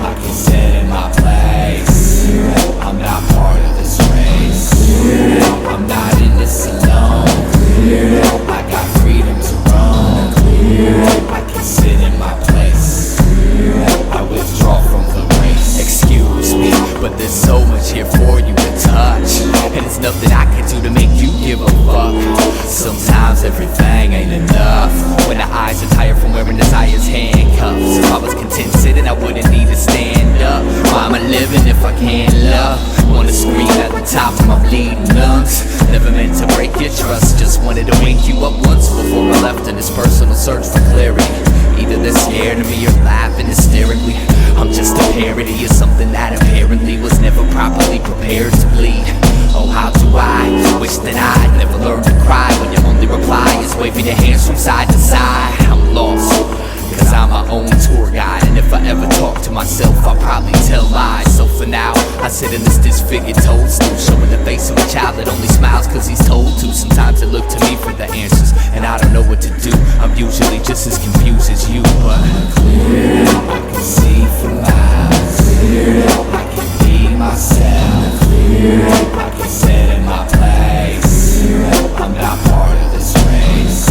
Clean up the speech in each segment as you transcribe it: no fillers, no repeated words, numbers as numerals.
I can sit in my place. I'm not part of this race. I'm not in this alone. I got freedom to roam. I can sit in my place. I withdraw from the race. Excuse me, but there's so much here for you to touch, and it's nothing I can do to make you give a fuck. Sometimes everything ain't enough. When the eyes are tired from wearing desires handcuffs. If I was content sitting, I wouldn't need to stand up. Why am I living if I can't love? Wanna scream at the top of my bleeding lungs. Never meant to break your trust, just wanted to wake you up once before I left in this personal search for clarity. Either they're scared of me or laughing hysterically. I'm just a parody of something that apparently was never properly prepared to bleed. Oh, how do I wish that I'd never learned to cry when your only reply is waving your hands from side to side. I'm lost, cause I'm my own tour guide, and if I ever talk to myself, I'll probably tell lies. So for now, I sit in this disfigured toadstool, showing the face of a child that only smiles cause he's told to. Sometimes they look to me for the answers, and I don't know what to do. I'm usually just as confused as you, but clear, I can see for miles. Clear, I can be myself. Clear, I can sit in my place. I'm not part of this race.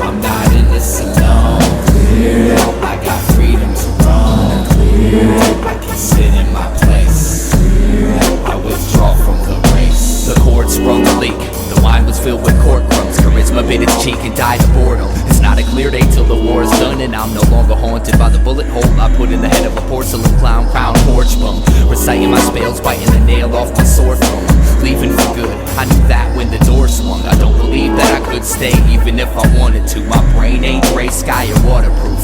I'm not in this alone. I got freedom to roam. I can sit in my place. I withdraw from the race. the cord sprung a leak. The wine was filled with cork crumbs. Charisma bit its cheek and died of boredom. It's not a clear day till the war is done, and I'm no longer haunted by the bullet hole I put in the head of a porcelain clown crown porch bum. Reciting my spells, biting the nail off my sore thumb. Leaving for good, I knew that when the door swung. I don't believe that I could stay even if I wanted to. My brain ain't gray sky or waterproof.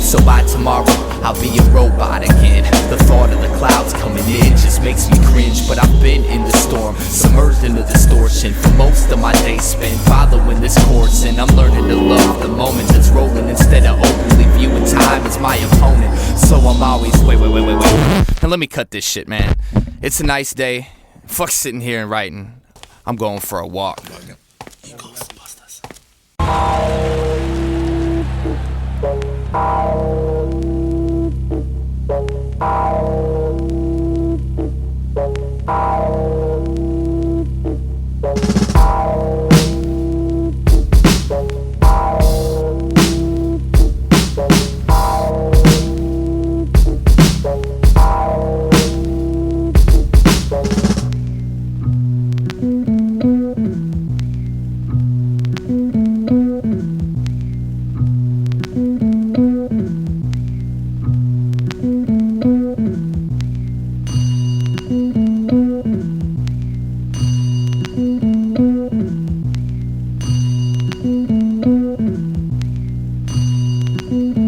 So by tomorrow, I'll be a robot again. The thought of the clouds coming in just makes me cringe. But I've been in the storm, submerged in the distortion. For most of my days spent following this course, and I'm learning to love the moment that's rolling instead of openly viewing time as my opponent. So I'm always wait. Now let me cut this shit, man. It's a nice day. Fuck sitting here and writing. I'm going for a walk. Ghostbusters.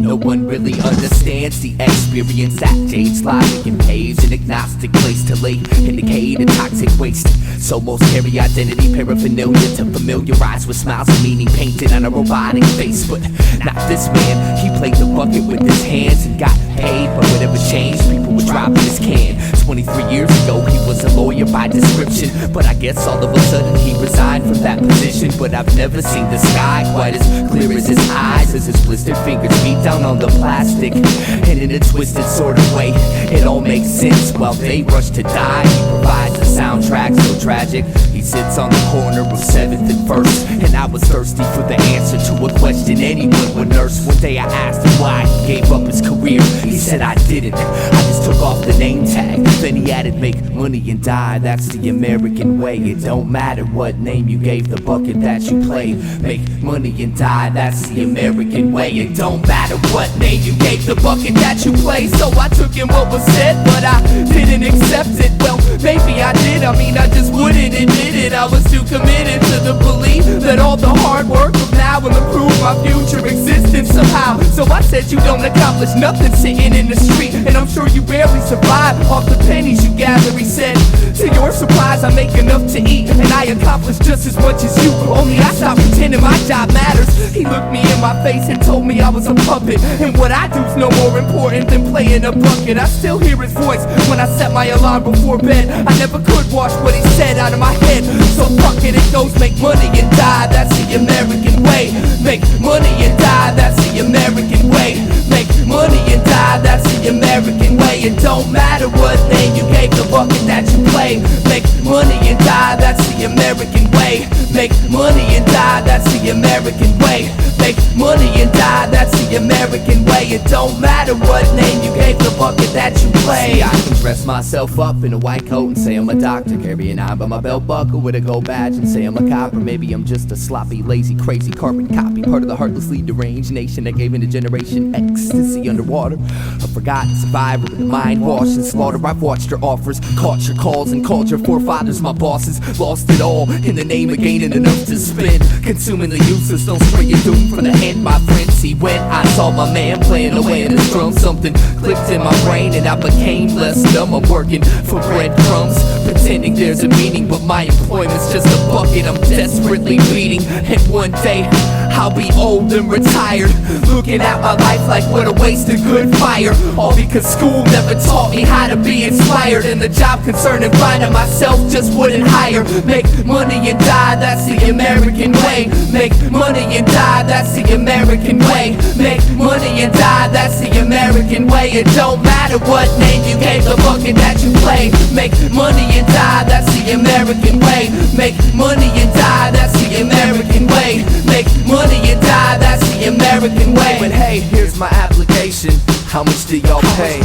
No one really understands the experience that jades logic and paves an agnostic place to lay, indicate a toxic waste. So most carry identity paraphernalia to familiarize with smiles and meaning painted on a robotic face. But not this man, he played the bucket with his hands and got paid. But whatever changed, people were dropping his can. 23 years ago, he was a lawyer by description, but I guess all of a sudden he resigned from that position. But I've never seen the sky quite as clear as his eyes, as his blistered fingers beat down on the plastic. And in a twisted sort of way, it all makes sense. While they rush to die, he provides a soundtrack so tragic. He sits on the corner of 7th and 1st, and I was thirsty for the answer to a question anyone would nurse. One day I asked him why he gave up his career. He said I didn't, I just took off the name tag. Then he added, make money and die, that's the American way. It don't matter what name you gave the bucket that you played. Make money and die, that's the American way. It don't matter what name you gave the bucket that you played. So I took in what was said, but I didn't accept it. Well, maybe I did, I just wouldn't admit it. I was too committed to the belief that all the hard work of now will improve my future existence somehow. So I said you don't accomplish nothing sitting in the street, and I'm sure you barely survive off the pennies you gather. He said, to your surprise I make enough to eat, and I accomplish just as much as you, only I stopped pretending my job matters. He looked me in my face and told me I was a puppet, and what I do's no more important than playing a bucket. I still hear his voice when I set my alarm before bed. I never could wash what he said out of my head, so fuck it, it goes make money and die, that's the American way. Make money and die, that's the American way. Make money and die, that's the American way. It don't matter what name you gave the bucket that you play. Make money and die, that's the American way. Make money and die, that's the American way. Make money and die, that's the American way. It don't matter what name you gave the bucket that you play. See, I can dress myself up in a white coat and say I'm a doctor, carry an eye by my belt buckle with a gold badge and say I'm a cop. Or maybe I'm just a sloppy, lazy, crazy carbon copy, part of the heartlessly deranged nation that gave in a generation ecstasy underwater. A forgotten survivor with a mind washed and slaughter. I've watched your offers, caught your calls, and called your forefathers my bosses. Lost it all in the name of gaining enough to spend. Consumingly useless, don't spray your doom from the hand, my friend. See, when I saw my man playing away in his drum, something clicked in my brain and I became less dumb. I'm working for breadcrumbs, pretending there's a meaning, but my employment's just a bucket I'm desperately beating. And one day I'll be old and retired, looking at my life like what a waste of good fire. All because school never taught me how to be inspired, and the job concern and finding myself just wouldn't hire. Make money and die, that's the American way. Make money and die, that's the American way. Make money and die, that's the American way. It don't matter what name you gave the bucket that you play. Make money and die, that's the American way. Make money and die, that's the American way. Make money and die, that's the American way. But hey, here's my application. How much do y'all pay?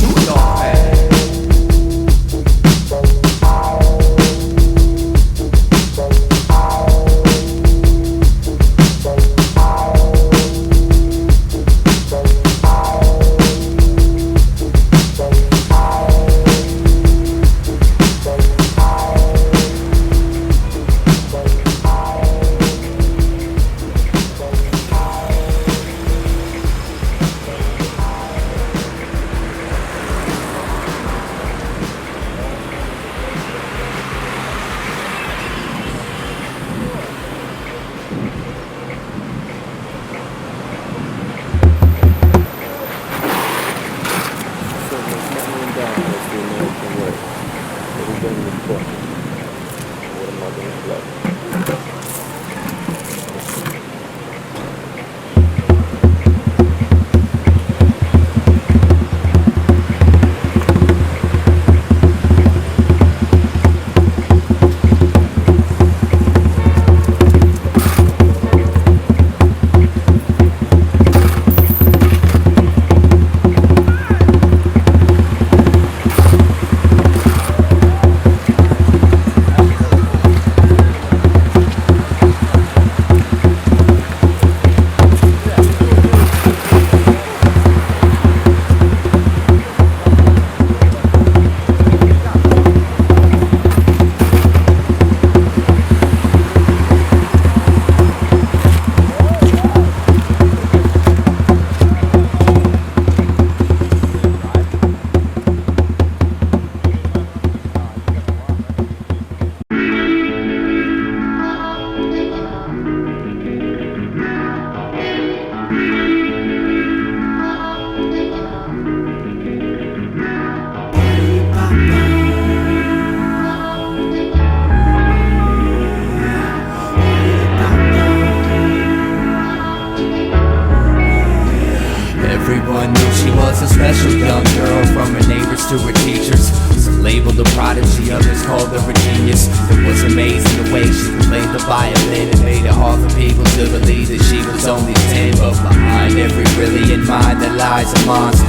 special young girl, from her neighbors to her teachers. Some labeled a prodigy, others called her a genius. It was amazing the way she played the violin. It made it hard for people to believe that she was only 10. But behind every brilliant mind there lies a monster.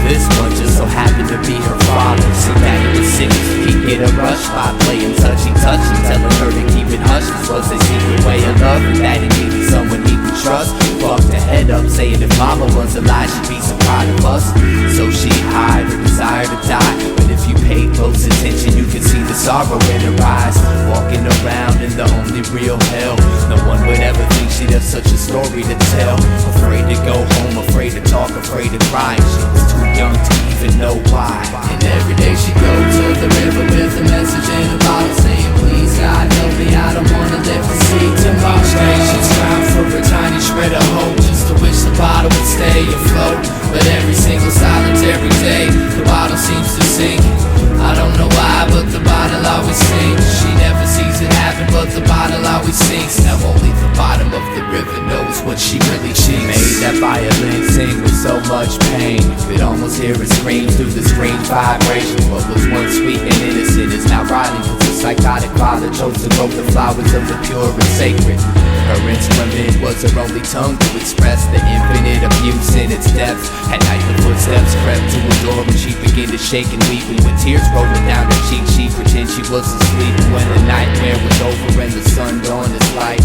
This one just so happened to be her father. So daddy was sick, he'd get a rush by playing touchy-touchy, telling her to keep it hush. This was his secret way of love, and daddy needed someone he could trust. Fucked her head up, saying if mama was alive, she'd be so proud of us. So she hid her desire to die, but if you paid close attention, you could see the sorrow in her eyes. Walking around in the only real hell, no one would ever think she'd have such a story to tell. Afraid to go home, afraid to talk, afraid to cry. She was too young to even know why. And every day she'd go to the river with a message in a bottle, saying, please God help me, I don't wanna live to see tomorrow. Each day she's trying for a tiny shred of hope, just to wish the bottle would stay afloat. But every single solitary day, the bottle seems to sink. I don't know why, but the bottle always sinks. She never sees it happen, but the bottle always sinks. Now only the bottom of the river knows what she really thinks. She made that violin sing with so much pain. strange vibration. What was once sweet and innocent is now rotting, cause a psychotic father chose to grow the flowers of the pure and sacred. Her instrument was her only tongue to express the infinite abuse in its depths. At night the footsteps crept to her door and she began to shake and weep, and with tears rolling down her cheek she pretended she was asleep. When the nightmare was over and the sun dawned its light,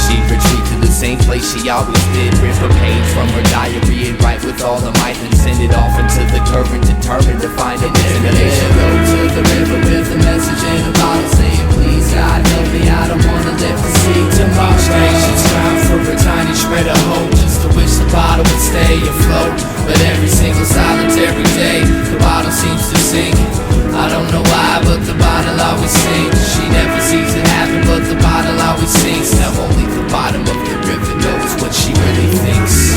she'd retreat to the same place she always did, rip a page from her diary and write with all her might, then send it off into the current, determined to find a destination. Go to the river with a message in a bottle saying, please God help me, I don't wanna live to see tomorrow. It's time for a tiny shred of hope, just to wish the bottle would stay afloat. But every single solitary day, the bottle seems to sink. I don't know why, but the bottle always sinks. She never sees it happen, but the bottle always sinks. Now only the bottom of the river knows what she really thinks.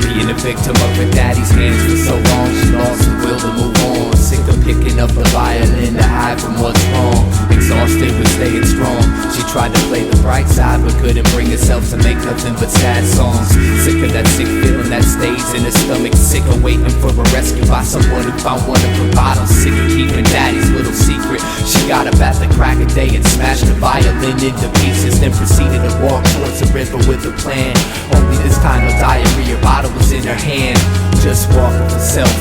Being a victim of her daddy's hands for so long, she lost the will to move on. Sick of picking up the violin to hide from what's wrong. Exhausted with staying strong, she tried to play the bright side but couldn't bring herself to make nothing but sad songs. Sick of that sick feeling that stays in her stomach, sick of waiting for a rescue by someone who found one of her bottles. Sick of keeping daddy's little secret. She got up at the crack of day and smashed the violin into pieces, then proceeded to walk towards the river with a plan. Only this time a diarrhea bottle was in her hand. Just walk with herself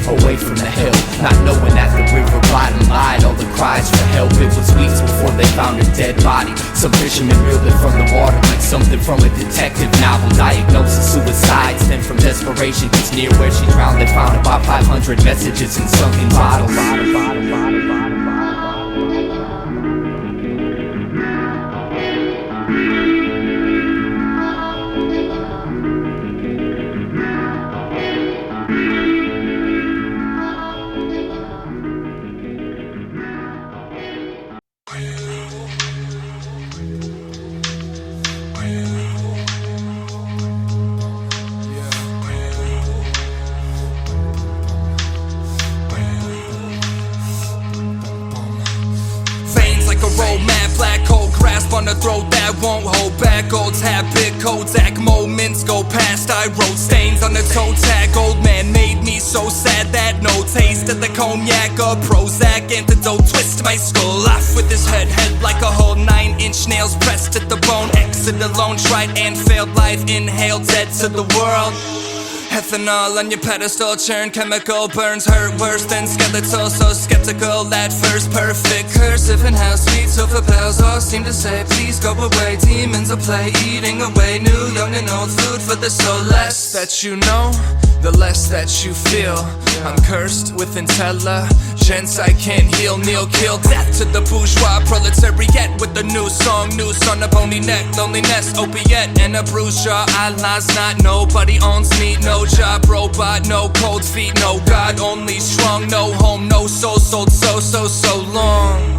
away from the hill, not knowing that the river bottom lied all the cries for help. It was weeks before they found her dead body. Some fishermen reeled it from the water like something from a detective novel. Diagnosis suicide stemmed from desperation, cause near where she drowned they found about 500 messages in sunken bottles. On the throat that won't hold back. Old's habit, Kodak moments go past. I wrote stains on the toe tag. Old man made me so sad that no taste of the cognac or Prozac antidote twist my skull off with his head like a whole 9-inch nails pressed at the bone. Exit alone, tried and failed life, inhaled dead to the world. Ethanol on your pedestal, churn chemical burns hurt worse than skeletal. So skeptical at first, perfect cursive and how sweet sofa bells all seem to say please go away. Demons will play, eating away new, young and old food for the soul. Less that you know, the less that you feel. I'm cursed with intelligence I can't heal. Kneel, kill, death to the bourgeois proletariat with a new song, noose on a bony neck, loneliness, opiate, and a bruised jaw. Allah's not, nobody owns me, no job, robot, no cold feet, no God, only strong, no home, no soul, sold so long.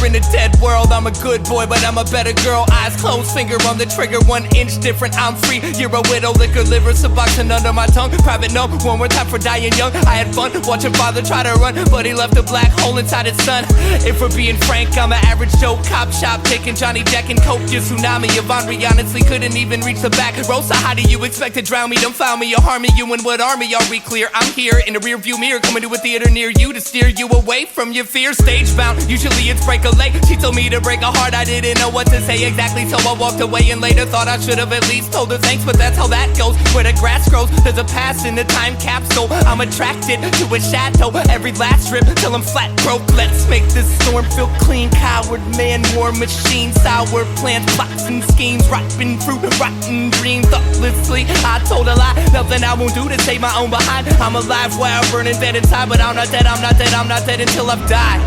In a dead world, I'm a good boy, but I'm a better girl. Eyes closed, finger on the trigger, 1 inch different, I'm free. You're a widow, liquor, liver, suboxone under my tongue. Private note, one more time for dying young. I had fun watching father try to run, but he left a black hole inside his son. If we're being frank, I'm an average Joe, cop shop, taking Johnny Jack and Coke. Your tsunami of Henri honestly couldn't even reach the back row. So how do you expect to drown me? Don't found me or harm me. You and what army are we clear? I'm here in a rear view mirror, coming to a theater near you to steer you away from your fear. Stage bound, usually it's break a leg. She told me to break a heart, I didn't know what to say exactly, so I walked away and later thought I should have at least told her thanks. But that's how that goes, where the grass grows, there's a past in the time capsule. I'm attracted to a shadow, every last rip till I'm flat broke. Let's make this storm feel clean. Coward man, war machine, sour plans, plots and schemes, rotten fruit, rotten dreams. Thoughtlessly, I told a lie, nothing I won't do to save my own behind. I'm alive while burning dead inside, but I'm not dead, I'm not dead, I'm not dead until I've died.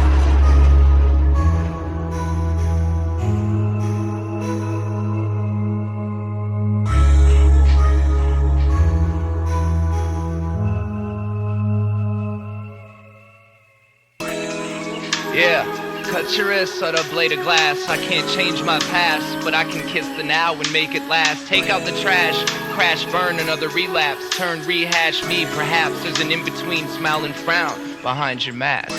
Yeah, cut your wrist on a blade of glass. I can't change my past, but I can kiss the now and make it last. Take out the trash, crash, burn, another relapse. Turn, rehash me, perhaps there's an in-between smile and frown behind your mask.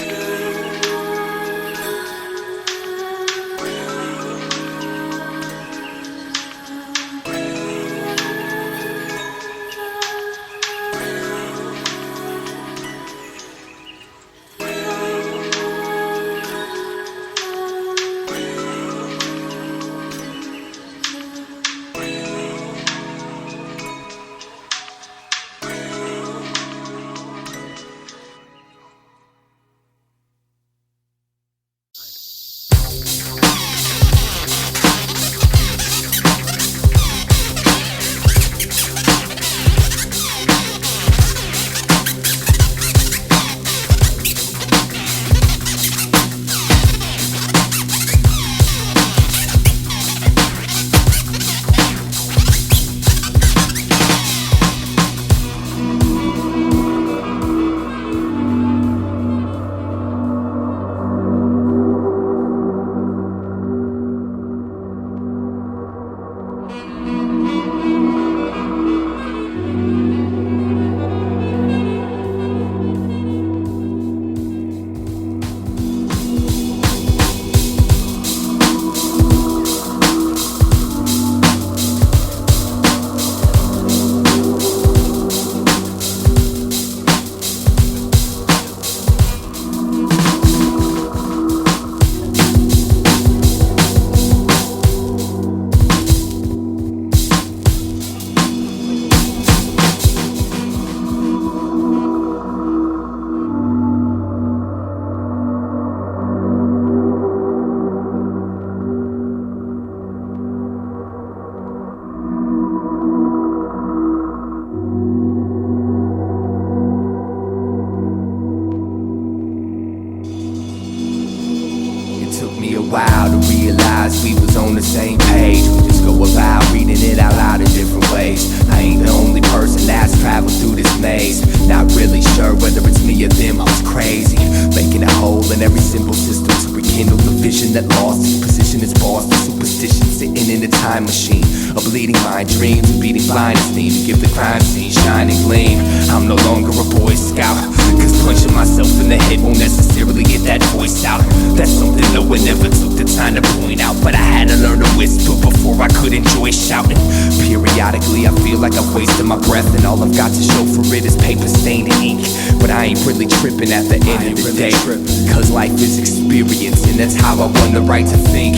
while to realize we was on the same page. We just go about reading it out loud in different ways. I ain't the only person that's traveled through this maze. Not really sure whether it's me or them, I was crazy, making a hole in every simple system to rekindle the vision that lost its position as boss. The superstition sitting in a time machine, a bleeding mind dreams, a beating blindness need to give the crime scene shining gleam. I'm no longer a Boy Scout, cause punching myself in the head won't necessarily get that voice out. That's something no one ever took the time to point out, but I had to learn to whisper before I could enjoy shouting. Periodically I feel like I've wasted my breath, and all I've got to show for it is paper stained ink. But I ain't really tripping at the end of the day, cause life is experience, and that's how I won the right to think.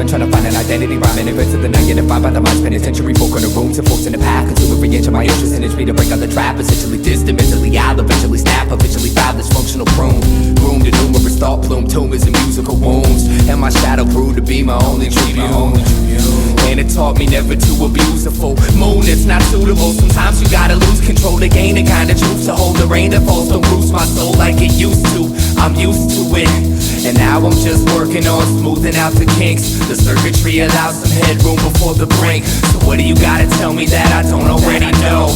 Trying to find an identity, rhyming events of the negative vibe by the mind, spending century folk in the rooms and folks in the path. Consume every inch of my interest and it's me to break out the trap. Essentially distant, mentally I'll eventually snap, eventually foul this functional prune. Groomed to numerous thought plume tumors and musical wounds, and my shadow grew to be my only tribune. And it taught me never to abuse a full moon, it's not suitable. Sometimes you gotta lose control to gain the kind of truth, to hold the rain that falls don't bruise my soul like it used to. I'm used to it, and now I'm just working on smoothing out the kinks. The circuitry allows some headroom before the brink. So what do you gotta tell me that I don't already know?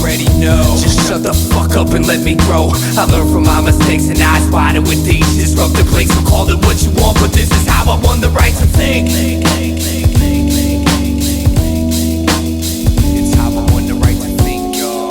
Just shut the fuck up and let me grow. I learned from my mistakes and I spotted with these disruptive plates. So call it what you want, but this is how I won the right to think. It's how I won the right to think, y'all.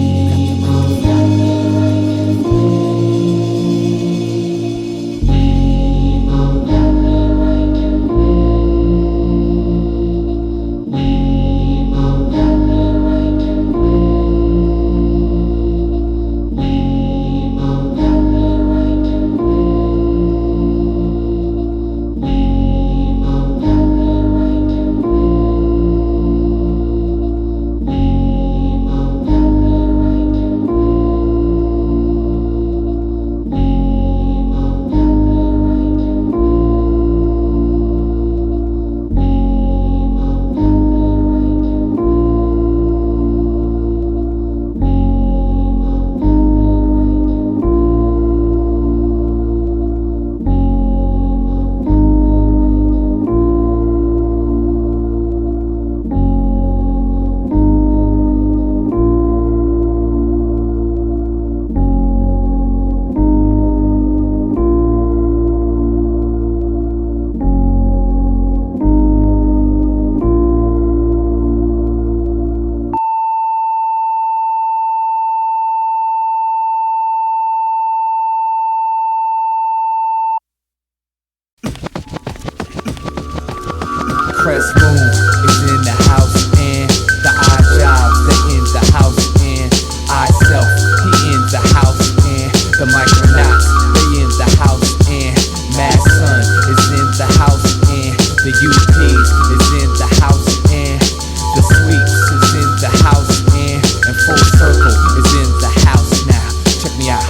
Crest Moon is in the house, and the eye jobs, they in the house, and I self, he in the house, and the micronauts, they in the house, and Mad Sun is in the house, and the UPs is in the house, and the Sweeps is in the house, and Full Circle is in the house now. Check me out.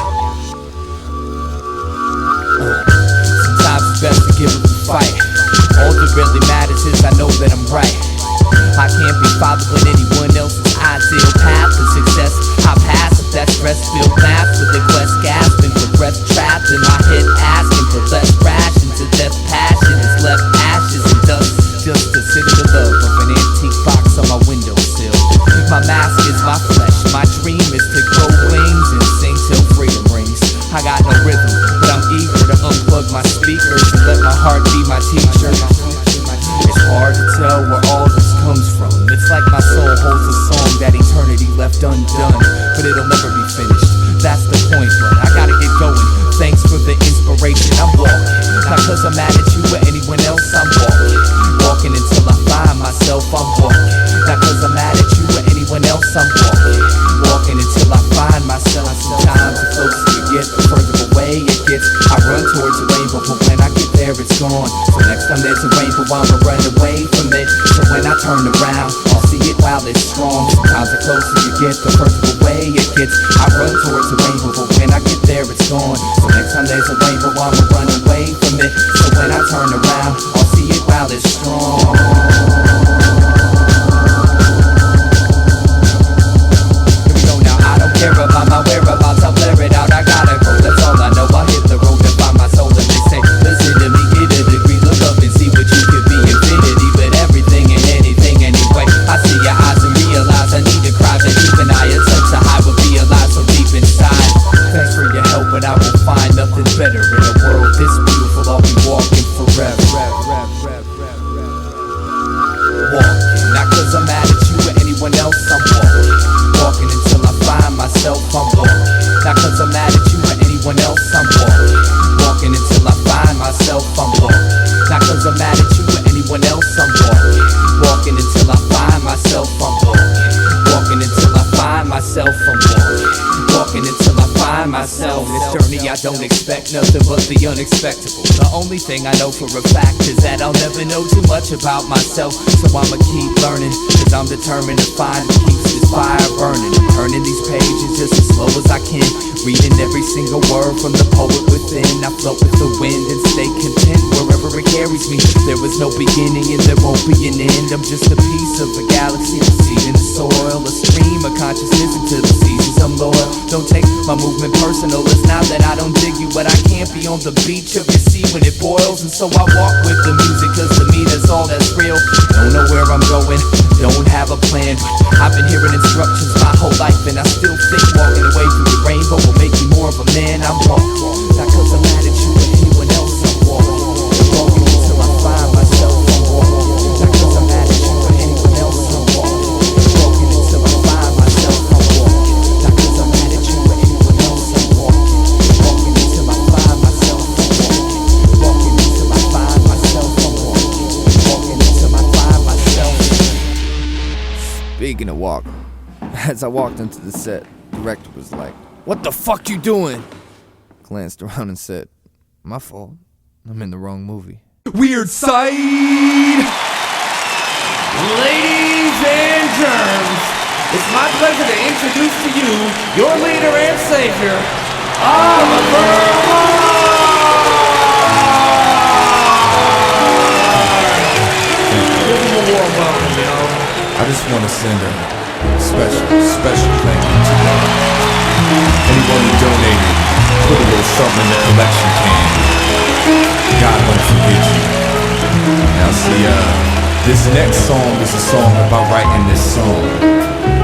Sometimes it's best to give up the fight. All that really matters is I know that I'm right. I can't be following anyone else's ideal path to success. I pass if that stress-filled math with the quest gasping for breath trapped in my head, asking for less rations to death. Passion is left ashes and dust, just to sit in the love of an antique box on my windowsill. My mask is my flesh, my dream is to grow wings and sing till freedom rings. I got no rhythm, but I'm eager to unplug my speakers and let my heart be my teacher. It's hard to tell where all this comes from. It's like my soul holds a song that eternity left undone, but it'll never be finished. That's the point, but I gotta get going. Thanks for the inspiration. I'm walking, not cause I'm mad at you or anyone else. I'm walking until I find myself. I'm walking, not cause I'm mad at you or anyone else. I'm walking until I find myself. Sometimes the closer you get, the further away it gets. I run towards the rainbow, but when I get there, it's gone. So next time there's a rainbow, I'ma run away from it. So when I turn around, I'll see it while it's strong. Sometimes the closer you get, the further away it gets. I run towards the rainbow, but when I get there, it's gone. So next time there's a rainbow, I'ma run away from it. So when I turn around, I'll see it while it's strong. Here we go now, I don't care about my whereabouts, I'll blare it out, I gotta go, that's all I know. I hit the road to find my soul and they say, listen to me, get a degree, look up and see what you could be. Infinity, but everything and anything anyway. I see your eyes and realize I need to cry, but even I attempt to hide what be alive so deep inside. Thanks for your help, but I will find nothing better in a world this beautiful. I'll be walking forever. Walking, not cause I'm mad at you or anyone else. I'm walking until I find myself. I'm walking, not cause I'm mad at you or anyone else. I'm walking until I find myself. I'm walking, not cause I'm mad at you or anyone else. I'm walking until I find myself. I'm walking until I find myself. I'm walking until I find myself. This journey I don't expect nothing but the unexpected. The only thing I know for a fact is that I'll never know too much about myself. So I'ma keep learning, cause I'm determined to find what keeps this fire burning. I'm turning these pages just as slow as I can, reading every single word from the poet within. I float with the wind and stay content wherever it carries me. There was no beginning and there won't be an end. I'm just a piece of a galaxy, a seed in the soil, a stream of consciousness into the seasons I'm loyal. Don't take my movement personal, it's not that I don't dig you, but I can't be on the beach of your sea when it boils. And so I walk with the music, cause to me that's all that's real. Don't know where I'm going, don't have a plan. I've been hearing instructions my whole life and I still think walking away through the rainbow will make me more of a man. I'm walking, not cause I'm mad at you or anyone else. I'm walking until I find myself. I'm walking, not cause I'm mad at you or anyone else. I'm walking until I find myself. I'm walking, not cause I'm mad at you or anyone else. I'm walking until I find myself. I'm walking until I find myself. I'm walking until I find myself. Speaking of walk, as I walked into the set, the director was like, "What the fuck you doing?" Glanced around and said, "My fault. I'm in the wrong movie." Weird side. Ladies and germs, it's my pleasure to introduce to you your leader and savior, Oliver. Give him a warm welcome, you know. I just want to send a special thank you to anyone who donated, put a little something in the collection can. God won't forget you. Now see, this next song is a song about writing this song.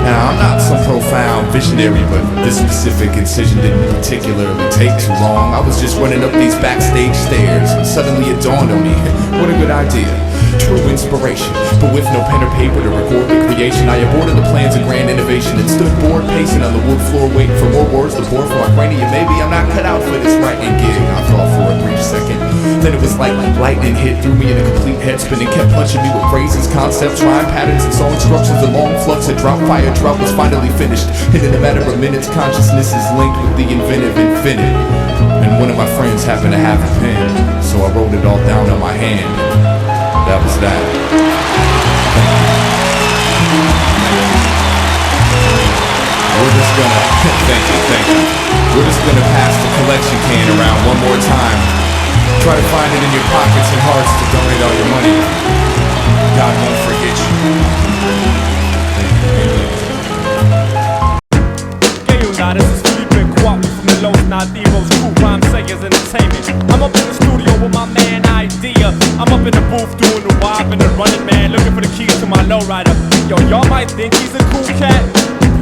Now I'm not some profound visionary, but this specific incision didn't particularly take too long. I was just running up these backstage stairs and suddenly it dawned on me, what a good idea. True inspiration, but with no pen or paper to record the creation. I aborted the plans of grand innovation and stood bored pacing on the wood floor waiting for more words to pour from my cranium. Maybe I'm not cut out for this writing gig, I thought for a brief second. Then it was like lightning hit through me in a complete head spin and kept punching me with phrases, concepts, rhyme patterns, and song instructions. The long flux of drop fire drop was finally finished, and in a matter of minutes consciousness is linked with the inventive infinite. And one of my friends happened to have a pen, so I wrote it all down on my hand. That was that. We're just gonna, thank you. We're just gonna pass the collection can around one more time. Try to find it in your pockets and hearts to donate all your money. God won't forget you. This is Felipe Kwame from the Los Nativos Crew, Rhyme Sayers Entertainment. I'm up in the studio with my man Eyedea. I'm up in the booth doing the wild and the running man, looking for the keys to my lowrider. Yo, y'all might think he's a cool cat,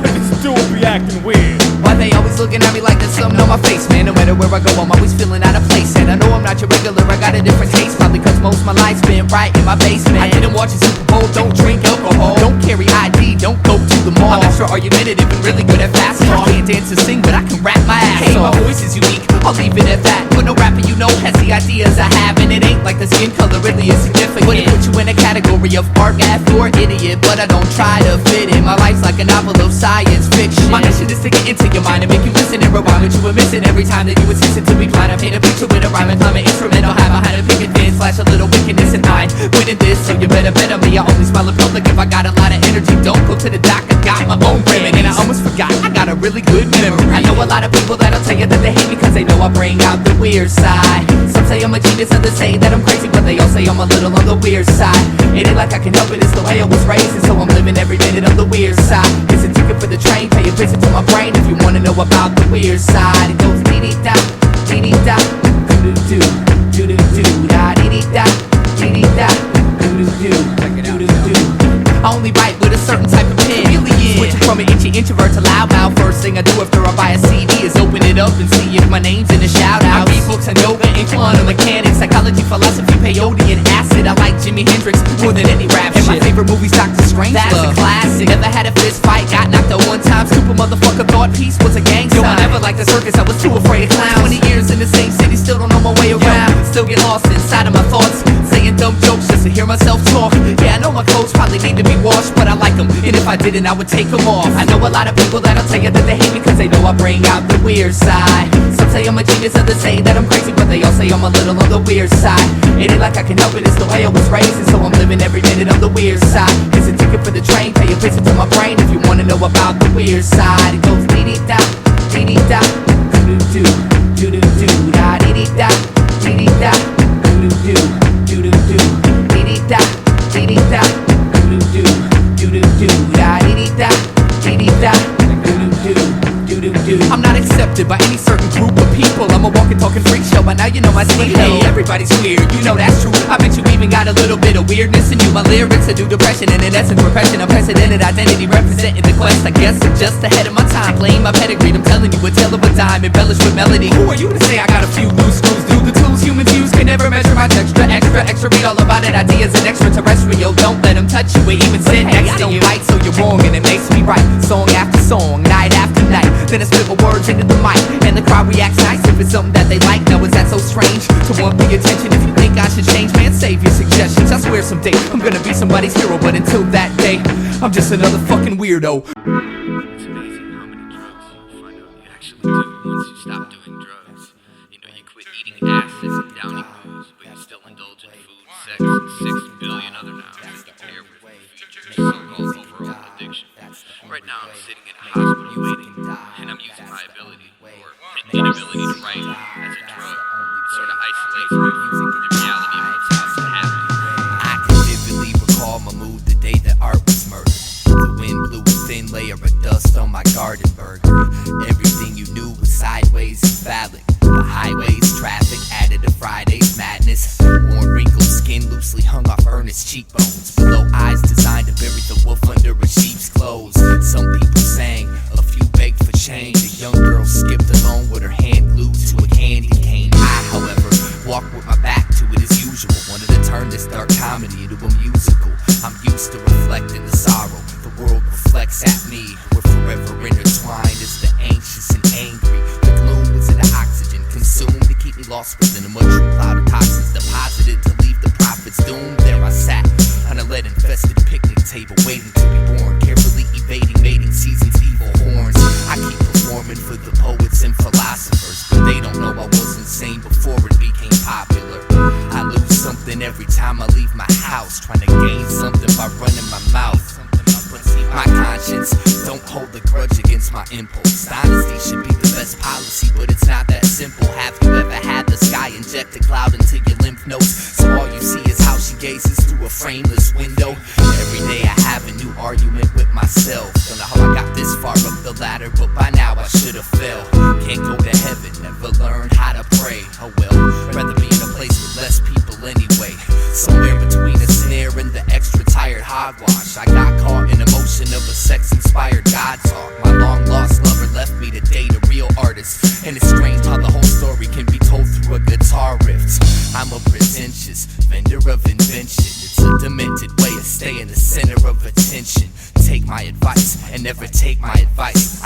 but this dude be acting weird. Why they always looking at me like there's something on my face, man? No matter matter where I go, I'm always feeling out of place. And I know I'm not your regular, I got a different taste. Probably cause most of my life's been right in my basement. I didn't watch a Super Bowl, don't drink alcohol, don't carry ID, don't go to the mall. I'm extra argumentative and really good at basketball. I can't dance or sing, but I can rap my ass off. My voice is unique, I'll leave it at that. But no rapper you know has the ideas I have. And it ain't like the skin color really is significant. Wouldn't put you in a category of art, math, or idiot, but I don't try to fit in. My life's like a novel of science fiction. My mission is to get into your mind and make you listen and rewind what you were missing every time that you insisted to be blind. I paint a picture with a rhyme and climb an instrumental, have behind a picket fence, flash a little wickedness in mind. Winning this, so you better bet on me. I only smile in public if I got a lot of energy. Don't go to the doc, I got my own remedy. And I almost forgot, I got a really good memory. I know a lot of people that'll tell you that they hate me cause they know I bring out the weird side. Some say I'm a genius, others say that I'm crazy, but they all say I'm a little on the weird side. It ain't like I can help it, it's the way I was raised, and so I'm living every minute on the weird side. It's a ticket for the train, pay a visit to my brain if you wanna know about the weird side. It goes dee-dee-da, dee-dee-da, doo-doo-doo, doo-doo-doo, da dee-dee-da, dee-dee-da, doo-doo-doo, doo-doo-doo. I only write with a certain type of pen. Switching from an itchy introvert to loudmouth. First thing I do after I buy a CD is open it up and see if my name's in the shout-out. I read books on yoga and quantum mechanics, psychology, philosophy, peyote, and acid. I like Jimi Hendrix more than any rap shit. And my favorite movie's Dr. Strange. That's a classic. Never had a fist fight, got knocked out one time. Stupid motherfucker thought peace was a gang sign. Yo, I never liked the circus, I was too afraid of clowns. 20 years in the same city, still don't know my way around. Still get lost inside of my thoughts, saying dumb jokes just to hear myself talk. Yeah, I know my clothes probably need to be washed, but I like them, and if I didn't, I would take them off. I know a lot of people that'll tell you that they hate me cause they know I bring out the weird side. Some say I'm a genius, others say that I'm crazy, but they all say I'm a little on the weird side. It ain't like I can help it, it's the way I was raised, and so I'm living every minute on the weird side. It's a ticket for the train, pay a visit to my brain if you wanna know about the weird side. It goes dee-dee-da, dee-dee-da, doo-doo-doo, doo-doo-doo, da dee-dee-da, dee-dee-da, doo-doo-doo, doo-doo-doo, dee-dee-da, dee-dee-da, doo-doo-doo, doo-doo-doo, da dee-dee-da, dee-dee-da, doo-doo-doo, doo-doo-doo. I'm not accepted by any certain group of people. I'm a walking, talking freak show, but now you know my speed. Hey, everybody's weird, you know that's true. I bet you even got a little bit of weirdness in you. My lyrics are due depression, and in essence repression. Unprecedented identity representing the quest. I guess I'm just ahead of my time, playing my pedigree. I'm telling you a tale of a dime, embellished with melody. Who are you to say I got a few loose screws? Do the tools humans use can never measure my texture. Extra, read all about it. Ideas and extraterrestrial. Don't let them touch you or even sit next to you. Right, so you're wrong, and it makes me right. Song after song, night after night. Then I spit my words into the mic, and the crowd reacts nice if it's something that they like. Now is that so strange to want the attention? If you think I should change, man, save your suggestions. I swear someday I'm gonna be somebody's hero, but until that day, I'm just another fucking weirdo. It's amazing how many drugs you find out you actually do once you stop doing drugs. You know, you quit eating acids and downing booze, but you still indulge in food, sex, and 6 billion other nouns that compare with features so-called overall addiction. Right now I'm sitting in a hospital waiting, and I'm using my ability, or inability to write as a drug. It sort of isolates me from the reality of what's about to happen. I can vividly recall my mood the day that art was murdered. The wind blew a thin layer of dust on my garden burger. Everything you knew was sideways and phallic. The highways, traffic added to Friday's madness. Worn, wrinkled skin loosely hung off earnest cheekbones. Below eyes designed to bury the wolf under a sheep's clothes. Some people sang, a few begged for change. A young girl skipped along with her hand glued to a candy cane. I, however, walked with my back to it as usual. Wanted to turn this dark comedy into a musical. I'm used to reflecting the sorrow. The world reflects at me. We're forever intertwined as the anxious and angry. The gloom was in the oxygen consumed to keep me lost within a mushroom cloud of toxins deposited to leave the prophets doomed. There I sat on a lead-infested picnic table, waiting to be born, carefully evading mating season's evil horns. I keep performing for the poets and philosophers, but they don't know I was insane before it became popular. I lose something every time I leave my house, trying to gain something by running my mouth. But see, my conscience don't hold a grudge against my impulse. Honesty should be the best policy, but it's not that simple. Have you ever had the sky inject a cloud into your lymph nodes, so all you see is how she gazes through a frameless window? Every day I have a new argument with myself. Don't know how I got this far up the ladder, but by now I should have fell. Can't go to heaven, never learned how to pray. Oh well, rather be in a place with less people anyway. Somewhere between a snare and the extra tired hogwash, I got caught in emotion of a sex-inspired God talk. My long-lost lover left me to date a real artist, and it's strange how the whole story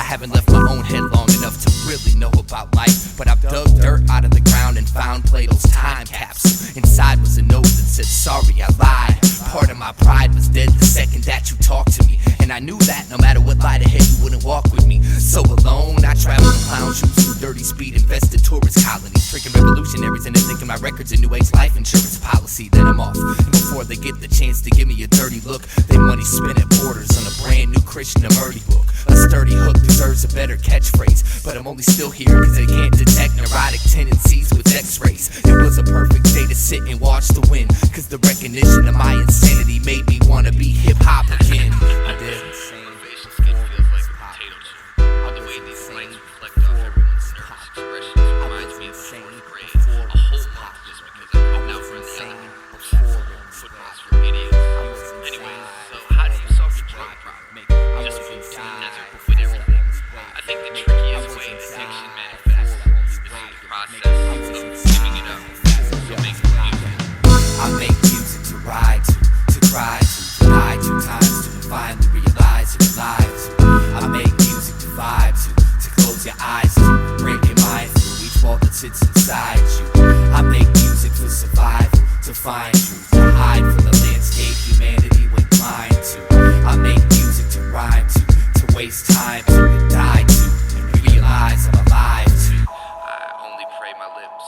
haven't left my own head long enough to really know about life, but I've dug dirt out of the ground and found Plato's time capsule. Inside was a note that said, sorry, I lied. Part of my pride was dead the second that you talked to me, and I knew that no matter what lied ahead, you wouldn't walk with me. So alone, I traveled in clown shoes through dirty speed infested tourist colonies, tricking revolutionaries into thinking my record's a new age life insurance policy. Then I'm off, and before they get the chance to give me a dirty look, they money spin at Borders on a brand new Christian Emerdy book. A sturdy hook deserves a better catchphrase, but I'm only still here cause they can't detect neurotic tendencies with x-rays. It was a perfect day to sit and watch the wind, cause the recognition of my insanity made me wanna be hip-hop again. I did. Motivation skit feels like a potato chip. The way these lights reflect off everyone's nervous expressions reminds me of the fourth grade. A whole month just because I couldn't outrun the element of footballs for idiots. Anyways, so how do you solve the drug problem? Just move to the desert with everything. I think the trickiest way addiction manifests is through the process of giving it up. So make music. I make music to ride to cry to, deny 2 times to finally realize you're alive to. I make music to vibe to close your eyes to, break your mind through each wall that sits inside you. I make music for survival, to find truth, to hide from the landscape humanity went blind to. I make music to rhyme to waste time to die to, and realize I'm alive to. I only pray my lips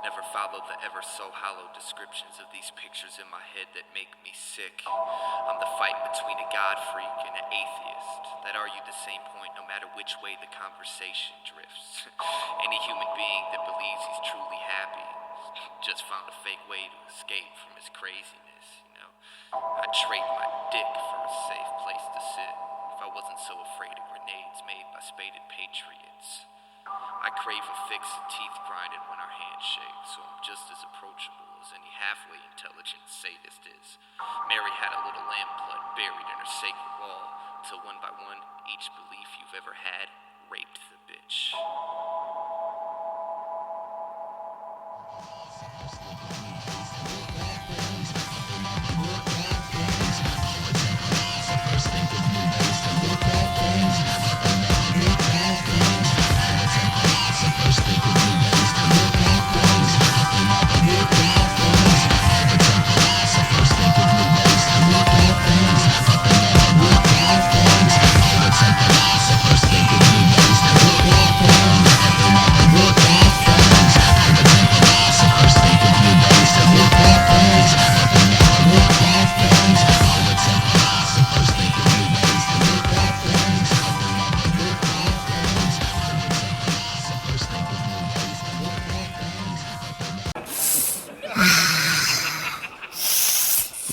never follow the ever so hollow descriptions of these pictures in my head that make me sick. I'm the fight between a God freak and an atheist that argue the same point no matter which way the conversation drifts. Any human being that believes he's truly happy just found a fake way to escape from his craziness, you know. I'd trade my dick for a safe place to sit if I wasn't so afraid of grenades made by spaded patriots. I crave a fix of teeth grinding when our hands shake, so I'm just as approachable as any halfway intelligent sadist is. Mary had a little lamb blood buried in her sacred wall, till one by one, each belief you've ever had raped the bitch.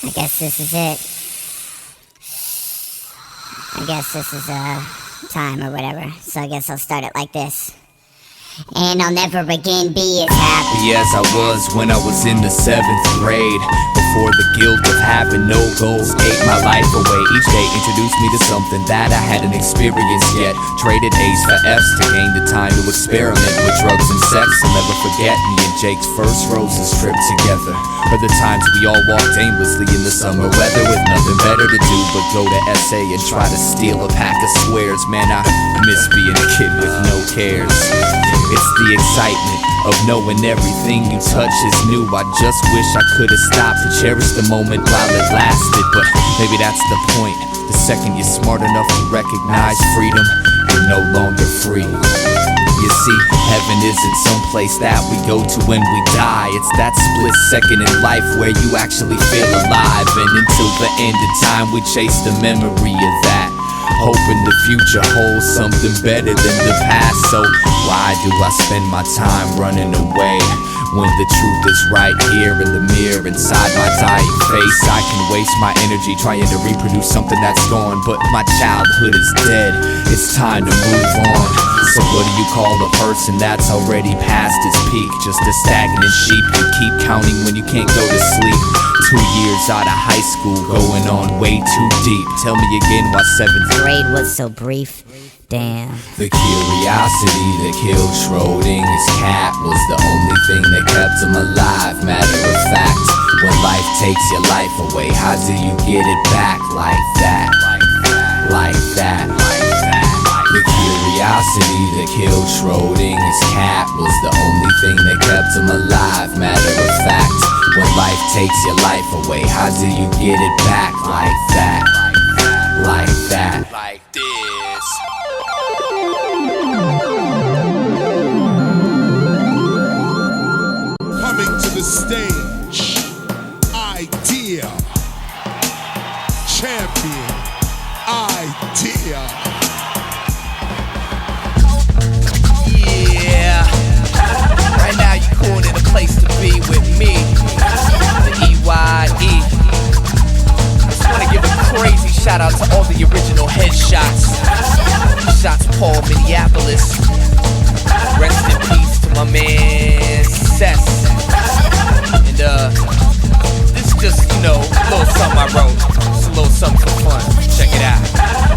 I guess this is it. I guess this is time or whatever. So I guess I'll start it like this. And I'll never again be as happy as I was when I was in the 7th grade. Before the guilt of having no goals ate my life away. Each day introduced me to something that I hadn't experienced yet. Traded A's for F's to gain the time to experiment with drugs and sex. I'll never forget me and Jake's first roses trip together. Or the times we all walked aimlessly in the summer weather with nothing better to do but go to SA and try to steal a pack of squares. Man, I miss being a kid with no cares. It's the excitement of knowing everything you touch is new. I just wish I could've stopped to cherish the moment while it lasted. But maybe that's the point. The second you're smart enough to recognize freedom, you're no longer free. You see, heaven isn't some place that we go to when we die. It's that split second in life where you actually feel alive. And until the end of time we chase the memory of that, hoping the future holds something better than the past. So why do I spend my time running away when the truth is right here in the mirror inside my dying face? I can waste my energy trying to reproduce something that's gone, but my childhood is dead. It's time to move on. So what do you call a person that's already past his peak? Just a stagnant sheep you keep counting when you can't go to sleep. 2 years out of high school, going on way too deep. Tell me again why 7th grade was so brief. Damn. The curiosity that killed Schrodinger's cat was the only thing that kept him alive. Matter of fact, when life takes your life away, how do you get it back like that? Like that. The curiosity that killed Schrodinger's cat was the only thing that kept him alive. Matter of fact, when life takes your life away, how do you get it back? Like that, like that, like this. Coming to the stage, Eyedea, champion, Eyedea. Yeah, right now you calling it a place to be with me, the E.y.e. Just wanna give a crazy shout out to all the original headshots. Shots Paul, Minneapolis. Rest in peace to my man Cess. And this just, you know, a little something I wrote. It's a little something for fun. Check it out.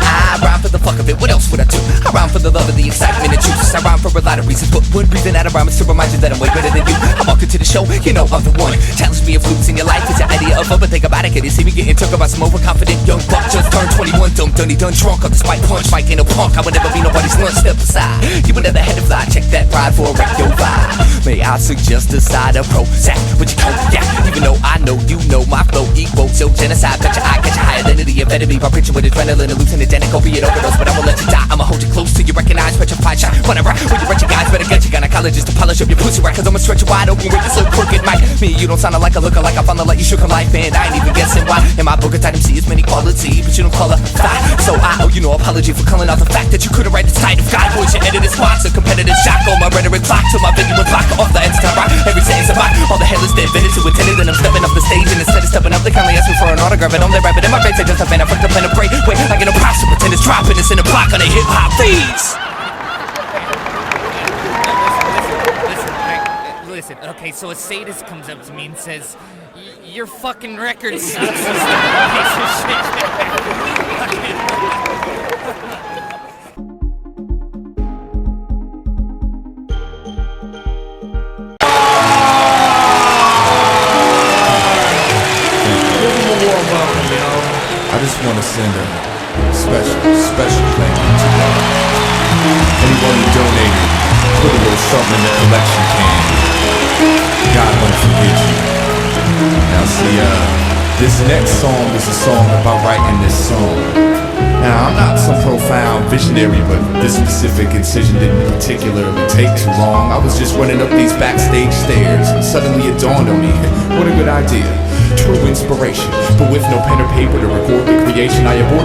I rhyme for the fuck of it, what else would I do? I rhyme for the love of the excitement and juice. I rhyme for a lot of reasons, but one reason that I rhyme is to remind you that I'm way better than you. I walk into the show, you know I'm the one. Challenge me if losing your life is your idea of but think about it, can you see me getting took about some overconfident young buck just turned 21, dumb, dunny, done drunk off the spike punch. Mike ain't a punk, I would never be nobody's lunch, step aside. You would never had to fly, check that pride for a wreck your vibe. May I suggest a side of Prozac, what you call yeah, even though I know you know my flow equals so genocide, bet your eye catch a higher than the amphetamine by preaching with adrenaline, hallucinogenic, opiate overdose, but I won't let you die. I'ma hold you close till you recognize, petrified shot. Whenever when you reach your guys, better get your gynecologist to polish up your pussy right, cause I'ma stretch you wide open with this little crooked mic. Me, you don't sound like a looker, like I found the light you shook a life, and I ain't even guessing why. In my book of tight MC is many quality, but you don't qualify. So I owe you no apology for calling out the fact that you couldn't write this tight of God voice. Your edited spots, a competitive shock on my rhetoric clock till my video would block off the ends to rock. Every sentence of mine, all the hell is dead, vetted to attended, and I'm stepping off the stage, and instead of stepping up, they kindly ask me for an autograph, and I'm there rapping in my face. I just have been a fucked up and a break. Wait, I get a props to pretend it's dropping, it's in the block on the hip-hop feeds. Listen, okay, so a sadist comes up to me and says, your fucking record sucks. Piece of shit. I just want to send a special thank you to anyone who donated, put a little something in the collection can. God won't forget you. Now see, this next song is a song about writing this song. Now I'm not some profound visionary, but this specific incision didn't particularly take too long. I was just running up these backstage stairs, and suddenly it dawned on me, what a good idea. True inspiration, but with no pen or paper to record the creation, I aborted